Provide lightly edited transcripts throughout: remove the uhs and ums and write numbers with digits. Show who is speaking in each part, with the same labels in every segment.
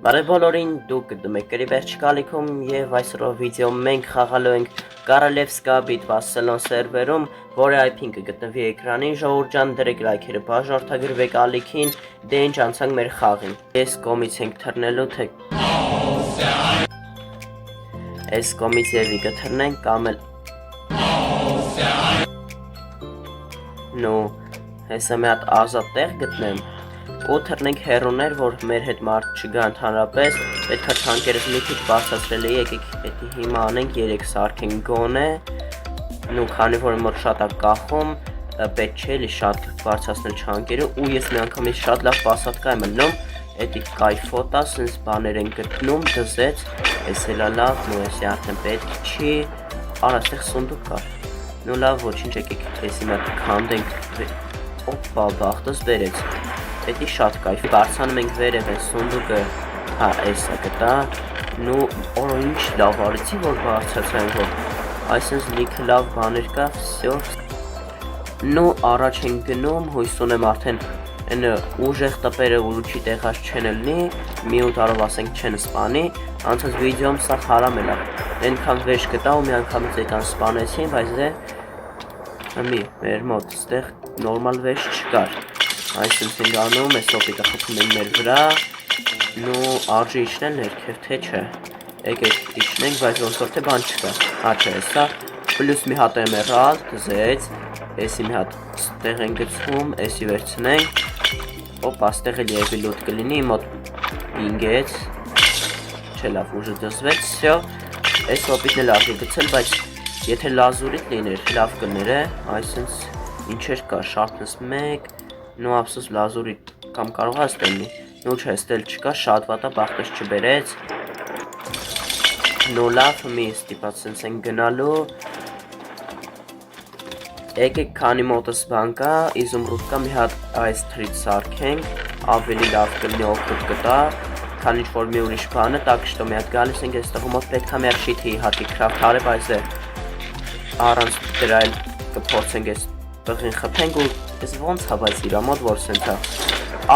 Speaker 1: Բարև բոլորին, դուք գտնում եք գրի վերջ կալիքում և այսօրվա վիդեո մենք խաղալու ենք Korolevska Bitva Salon սերվերում, որի IP-ն կգտնվի էկրանին, ժողովուրդ ջան, դրեք լայքերը, բաժանորդագրվեք ալիքին, դե ինչ անցանք մեր խաղին։ Այս կողմից ենք թռնելու, թե այս կողմից եւի կթռնենք կամ էլ նո, հեսա մի հատ ազատ տեղ գտնեմ ու թռնենք հեռուներ, որ մեր հետ մարդ չգա ընդհանրապես, պետք է չանկերս մի քիչ բարձրացրել է, եկեք պետք է հիմա անենք 3 սարքենք գոնե, ու քանի որ մոտ շատ է կախում, պետք չէ էլի շատ բարձրացնել չանկերը, ու ես մի անգամից շատ լավ պասատկա եմ ելնում, էդի կայֆոտ է, սենց բաներ են գտնում, դզեց, էս էլ է լավ, նո էսի արդեն պետք չի, արա այստեղ սունդուկ կար, նո լավ ոչինչ, եկեք էսի մի հատ քանդենք, օպա բախտս բերեց, Պետի շատ կայֆ, բարձանում ենք վերև են սունդուկը, հա էսա գտա, նու օրո ինչ լավ արեցի, որ բարձացան, որ այսինց լիքը լավ բաներ կա, վսյո, նու առաջ ենք գնում, հույս ունեմ արդեն ուժեղ տպերը ուլուչի տեղած չեն ելնի, մի ուտարով ասենք չեն սպանի, անցած վիդեոմ սա խարամ էլա, ենքան վեշ գտա ու մի անգամից եկան սպանեցին, բայց դե, մեր մոտ ստեղ նորմալ վեշ չկար, այսինքն գանում, այս օպիտը խփում ենք մեր վրա, նու արժի իջնել ներքև, թե չէ, եկեք իջնենք, բայց ոնց որ թե բան չկա, հա չէ, սա, պլյուս մի հատ եմ եղալ, դզեց, էսի մի հատ ստեղ են գցում, էսի վերցնենք, օպա, ստեղ էլ եվի լուտ կլինի, մոտ ինգեց, չէ լավ ուժը դզվեց, սյո, այս օպիտն էլ արժի գցել, բայց եթե լազուրիտ լիներ, լավ կներ է, այսինց ինչեր կա, շարտնս մեկ, նու ապսոս լազուրի կամ կարող է ստելնի, նու չէ ստել չկա, շատ վատա բախտս չբերեց, նու լավ մի ստիպած սենց են գնալու, եկեք քանի մոտս բան կա, իզումրուտ կա մի հատ այս թրից սարքենք, ավելի լավ կլինի օգուտ կտա, քան ինչ որ մի ուրիշ բանը, տակ շտո մի հատ գալիս ենք այս տղու մոտ պետք է մի հատ շիթի հատի քրավտ հարև այս է, առանց դրա էլ կփորձենք այս տղին խփենք ու Ես ոնց հա բայց իրա մոտ որ սենց հա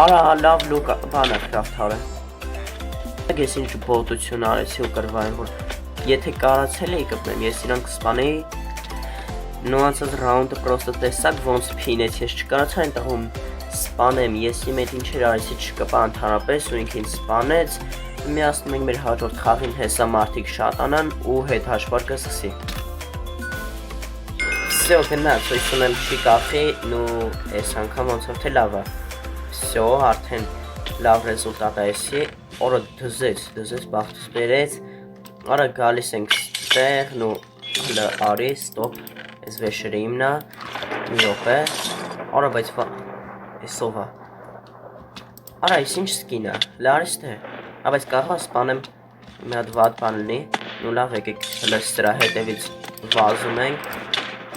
Speaker 1: Արա լավ լուկ բան է քրավտ հարը Ես ինչ բոտություն արեցի ու կրվային որ Եթե կարացել էի կպնեմ ես իրան կսպանեի Նոանցած ռաունդը պրոստը տեսակ ոնց փինեց ես չկարացա այն տղում սպանեմ ես իմ էտ ինչեր արեցի չկպա ընդհանրապես ու ինքին սպանեց Միացնում ենք մեր հաջորդ խաղին հեսա մարդիկ շատանան ու հետ հաշվարկը սկսի Всё, գնաց, հույս ունեմ չի կախի, նու այս անգամ ոնց որ թե լավ է Всё, արդեն լավ ռեզուլտատ է էսի, օրը դզեց, բախտս բերեց Արա գալիս ենք ստեղ, նու հլը արի, ստոպ, այս վեշերը իմնա, մի ոպ է Արա բայց էսով է Արա այս ինչ սկին է, լարիս թե, բայց կարող է սպանեմ մի հատ վատ բան լինի, նու լավ եկեք հլը սրա հետևից վազում ենք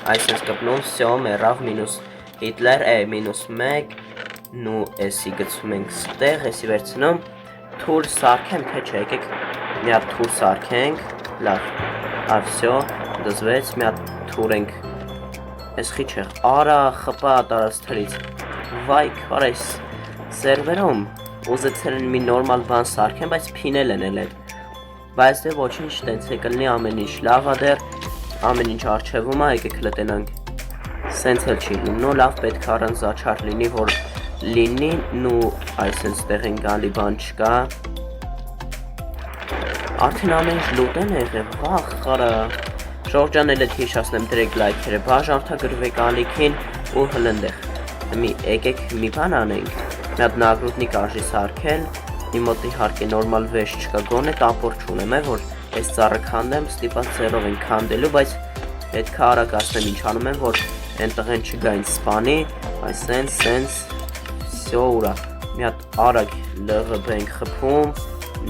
Speaker 1: Այսինց կպնում, всё, մեռավ մինուս Հիտլեր, մինուս 1 Նու էսի գցում ենք ստեղ, էսի վերցնում Թուր սարքեմ, թե չէ, եկեք Մի հատ թուր սարքենք Լավ, всё, դզվեց, մի հատ թուր ենք Ես խիչ եղ, արա խպա տարած թրից Վայ, քար այս սերվերում Ուզեցել են մի նորմալ բան սարքեմ, բայց փինել են էլ էդ Բայց դե ոչինչ տենց է կլնի ամեն ինչ լավ ադեր Ամեն ինչ արջևում է, եկեք լտենանք Սենց էլ չի լինում, նո լավ պետք առանց զաչար լինի, որ լինի, նու այսենց տեղ են գալի բան չկա Արդեն ամեն ինչ լուտ են եղև, վախ խարը Ժողջան էլ էդ հիշասնեմ դրեք լայքերը, բաժանորդագրվեք ալիքին ու հլնդեղ Եկեք մի բան անենք, մի հատ նագրուտնի կարժի սարքել Մի մոտ իհարկե նորմալ վեշ չկա գոնե, տապոր չունեմ է, որ Այս ծառը քանդեմ, ստիպած ձեռով են քանդելու, բայց պետք է արագ ասնեմ ինչ անում եմ, որ են տղեն չգա ինձ սպանի, այս սենց, всё ուրա, մի հատ արագ լղբ ենք խփում,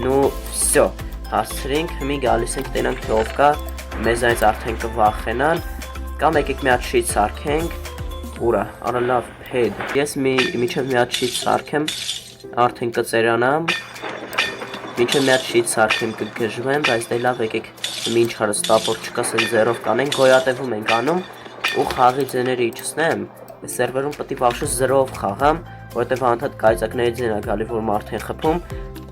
Speaker 1: նու всё, հասցրինք, մի գալիս ենք տենանք թե ով կա, մեզանից արդեն կվախենան, կամ եկեք մի հատ շիտ սարքենք, ուրա, արա լավ, հետ, ես միջև մի հատ շիտ սարքեմ, արդեն կծերանամ, Մինչև մի հատ շիտ սարքեմ կգժվեմ, բայց դե լավ եկեք մինչ հարս տապոր չկա սեն ձերով կանենք, գոյատևում ենք անում ու խաղի ձեները իջսնեմ, այս սերվերում պտի վաղշս զրով խաղամ, որտև անդադ կայծակների ձեն է գալի, որ մարդ են խփում,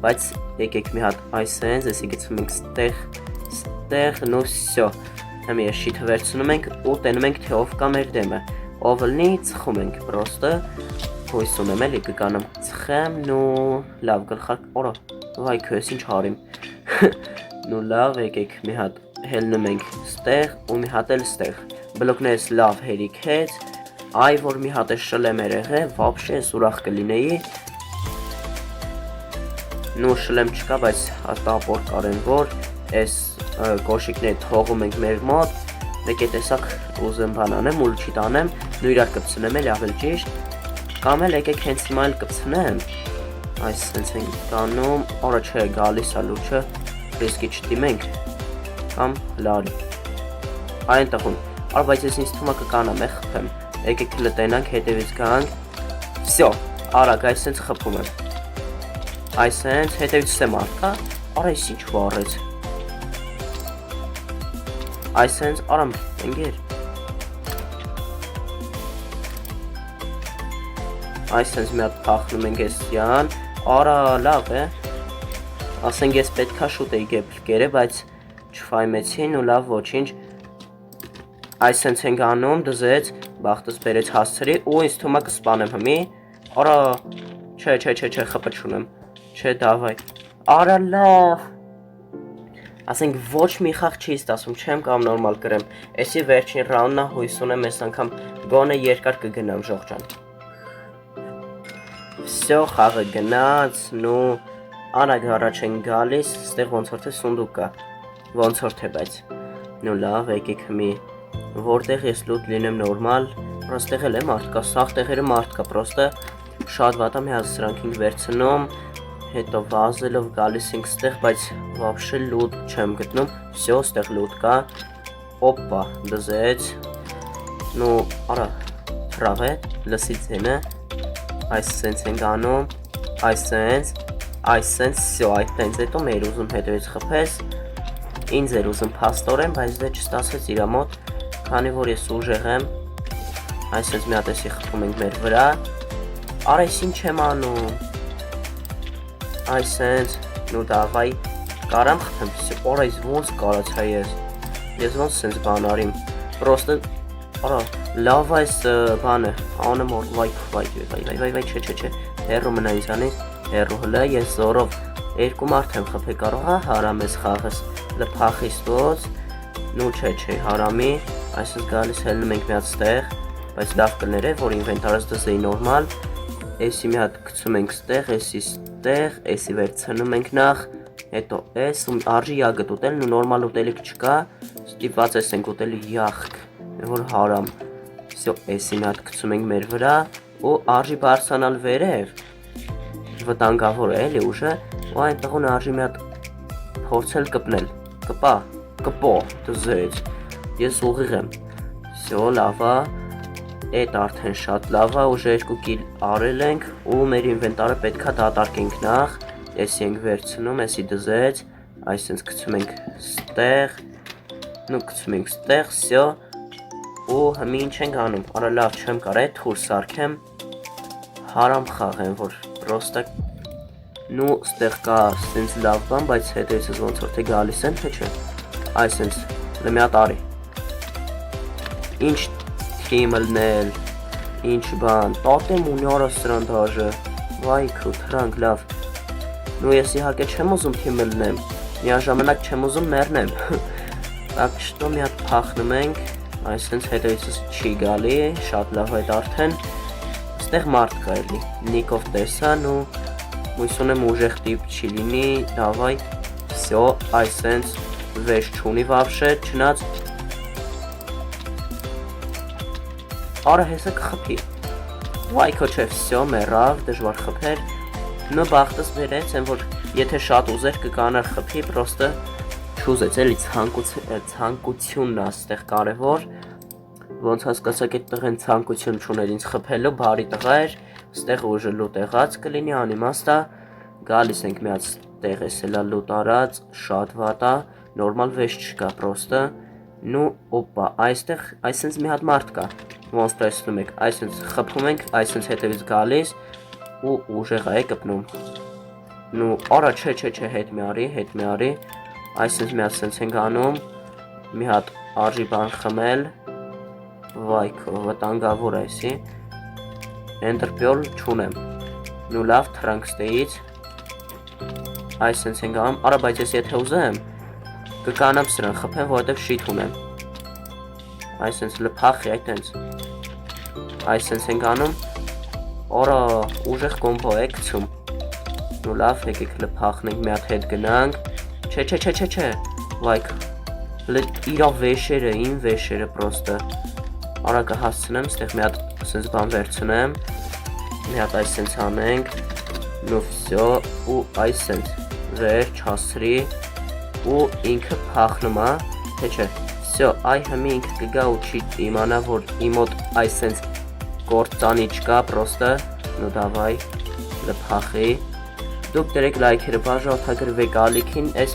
Speaker 1: բայց եկեք մի հատ այսենց, էսի գցում ենք ստեղ, նո վсё։ Հիմա ես շիթը վերցնում ենք ու տենում ենք թե ով կա մեր դեմը։ Ով լինի, ծխում ենք պրոստը։ Հույս ունեմ էլի կգանամ ծխեմ, նու լավ գլխարկ, օրա, վայ քո ես ինչ արիմ։ Նու լավ, եկեք մի հատ հելնում ենք ստեղ ու մի հատ էլ ստեղ։ Բլոկներս լավ հերիքեց, այ որ մի հատ է շլեմ էր եղել, վաբշե ես ուրախ կլինեի։ Նու շլեմ չկա, բայց հատապոր կարեն որ այս կոշիկները թողում ենք մեր մոտ, մեկ է տեսակ ուզեմ բան անեմ, ուլչի տանեմ, նու իրար կպցնեմ էլ ավել ճիշտ, կամ էլ եկեք հենց հիմա էլ կպցնեմ, այս սենց ենք տանում, օրա չէ գալիս է լուչը, ռիսկի չտիմենք, կամ լարի, այն տղուն, առ բայց ես ինձ թումա կկանամ է խպեմ, եկեք լտենանք, հետևից գանք, վсё, արագ այս սենց խպում եմ, այս սենց հետևից սեմ արկա, արա ես ինչ վարեց, այս սենց արամ ընգեր, այս սենց մի հատ պախնում ենք ես յան, արա լավ է, ասենք ես պետքա շուտ էի գեբլկերը, բայց չվայմեցին ու լավ ոչինչ, այս սենց ենք անում, դզեց, բաղտս բերեց հասցրի ու ինձ թումա կսպանեմ հմի, արա, չէ, խպը չունեմ, չէ դավայ, արա լավ, ասենք ոչ մի խաղ չի ստասում, չեմ կամ նորմալ կրեմ, էսի վերջին ռաուննա հույս ունեմ ես անգամ գոնե երկար կգնամ ժողջան, վсё խաղը գնաց, նու արագ առաջ են գալիս, ստեղ ոնց որ թե սունդուկ կա, ոնց որ թե բայց, նու լավ եկեք հմի, որտեղ ես լուտ լինեմ նորմալ, պրոստեղ էլ է մարդ կա, սաղ տեղերը մարդ կա, պրոստը շատ վատա մի հատ սրանք ենք վերցնում, հետո վազելով գալիս ենք ստեղ, բայց վաբշե լուտ չեմ գտնում, վсё ստեղ լուտ կա, օպա, դզեց, նու արա, թրավ է, լսի ձենը, այս սենց ենք անում, այս սենց, վсё, այդ տենց հետո մեր ուզում հետևից խպես, ինձ էր ուզում պաստորեմ, բայց դե չստասեց իրա մոտ, քանի որ ես ուժեղ եմ, այս սենց մի հատ էսի խպում ենք մեր վրա, արա ես ինչ եմ անում, այս սենց, նու դավայ, կարամ խպեմ, վсё, արա ես ոնց կարացա ես ոնց սենց բան արիմ, պրոստը, արա, լավ այս բանը, անեմ որ, վայ, չէ, հերու մնա ինձանից, հերու հլը, ես զորով, երկու մարդ եմ խպե կարող, հարամ ես խաղս, լպախիստոց, նու չէ, հարամի, այսպես գալիս հելնում ենք մի հատ ստեղ, բայց լավ կներ է, որ ինվենտարս դզեի նորմալ, էսի մի հատ գցում ենք ստեղ, էսի վերցնում ենք նախ, հետո էս ու արժի յագտ ուտել, նու նորմալ ուտելիք չկա, ստիպված ես ենք ուտել յախք, որ հարամ, վсё, էսի մի հատ գցում ենք մեր վրա, ու արժի բարսանալ վերև, վտանգավոր է էլի ուժը, ու այն տղուն արժի մի հատ փորձել կպնել, կպո, դզեց, ես ուղիղ եմ, վсё, լավա, էդ արդեն շատ լավա, ուժը 2 կիլ արել ենք, ու մեր ինվենտարը պետքա դատարկենք նախ, էսի ենք վերցնում, էսի դզեց, այսենց գցում ենք ստեղ, նու գցում ենք ստեղ, վсё, ու հմի ինչ ենք անում, արա լավ չեմ կարա թուր սարքեմ, հարամ խաղ եմ, որ պրոստակ, նու ստեղ կա սենց լավ բան, բայց հետևից ոնց որ թե գալիս են, թե չէ, այսենց, մի հատ արի, ինչ թիմ լնել, ինչ բան, տատեմ ունի արա սրան դաժը, վայ քո թրանք լավ, նու ես իհակե չեմ ուզում թիմ լնեմ, միաժամանակ չեմ ուզում մեռնեմ, так что մի հատ փախնում ենք, այսենց հետևիցս չի գալի, շատ լավ այդ արդեն, ստեղ մարդ կա էլի, նիկով տեսան ու հույս ունեմ ուժեղ տիպ չի լինի, դավայ, վсё, այսենց վեշ չունի վաբշե, չնած, արա հեսը կխպի, վայ քո չէ, վсё, մեռավ, դժվար խպեր, նո բաղտս բերեց, եմ որ եթե շատ ուզեր կկանար խպի, պրոստը չուզեց էլի ցանկությունն է ստեղ կարևոր, ոնց հասկացակ այդ տղեն ցանկություն չուներ ինձ խփելու, բարի տղա էր, ստեղ ուժը լուտ եղած կլինի, անիմաստ է, գալիս ենք մի հատ տեղ էսելա լուտ արած, շատ վատ է, նորմալ վեշ չկա պրոստը, նու օպա, այստեղ այսենց մի հատ մարդ կա, ոնց տեսնում եք, այսենց խփում ենք, այսենց հետևից գալիս ու ուժեղ է կպնում, նու արա չէ հետ մի արի այսպես մի հատ սենց ենք անում մի հատ արժի բան խմել վայքո վտանգավոր է էսի էնդրպյոլ չունեմ նու լավ թրանք ստեից այս սենց ենք անում արա բայց ես եթե ուզեմ կկանամ սրան խփեմ որովհետև շիթ ունեմ այս սենց լփախի այտենց այս սենց ենք անում արա ուժեղ կոմբո է գցում նու լավ եկեք լփախնենք մի հատ հետ գնանք չէ վայք իրա վեշերը իմ վեշերը պրոստը արա կհասցնեմ ստեղ մի հատ սենց բան վերցնեմ մի հատ այս սենց անենք նու վսյո ու այս սենց վեր չասրի ու ինքը փախնում է թե չէ վսյո այ հիմի ինքը կգա ու չի իմանա որ իմոտ այս սենց գործանի չկա պրոստը նու դավայ լփախի դուք դրեք լայքերը բաժանորդագրվեք ալիքին այս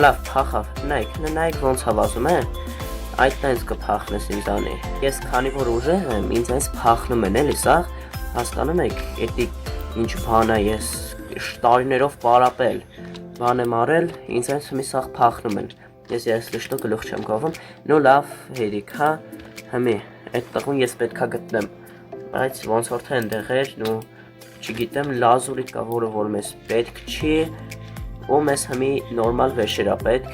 Speaker 1: լավ փախավ նայեք ոնց հավազում է այդ տենց կփախնես ինձանի ես քանի որ ուժեղ եմ ինձ այս փախնում են էլի սա հասկանում եք էդի ինչ բան է ես տարիներով պարապել բան եմ արել ինձ այս մի սաղ փախնում են ես լշտո գլուխ չեմ կովում նո լավ հերիք հա հիմի այդ տղուն ես պետքա գտնեմ բայց ոնց որ թե այնտեղ էր նու չգիտեմ լազուրի կա որը որ մեզ պետք չի ու մեզ հիմի նորմալ վեշերա պետք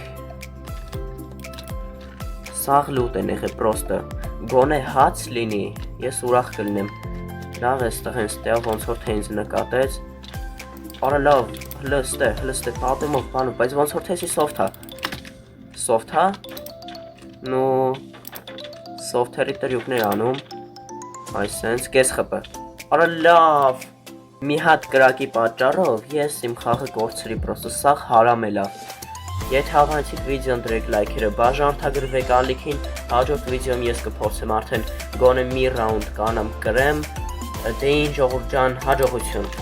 Speaker 1: սաղ լուտ են եղե պրոստը գոնե հաց լինի ես ուրախ կլինեմ լավ էստեղ հենց տեղ ոնց որ թե ինձ նկատեց արա լավ հլստե պատեմով բանում բայց ոնց որ թե էսի սովթ հա նու սովթերի տրյուկներ անում այս սենց կես խպը արա լավ մի հատ կրակի պատճառով ես իմ խաղը կորցրի պրոստը սաղ հարամել է եթե հավանեցիք վիդեոն դրեք լայքերը բաժանորդագրվեք ալիքին հաջորդ վիդեոյում ես կփորձեմ արդեն գոնե մի ռաունդ կանամ կրեմ դե ինչ ժողովուրդ ջան հաջողություն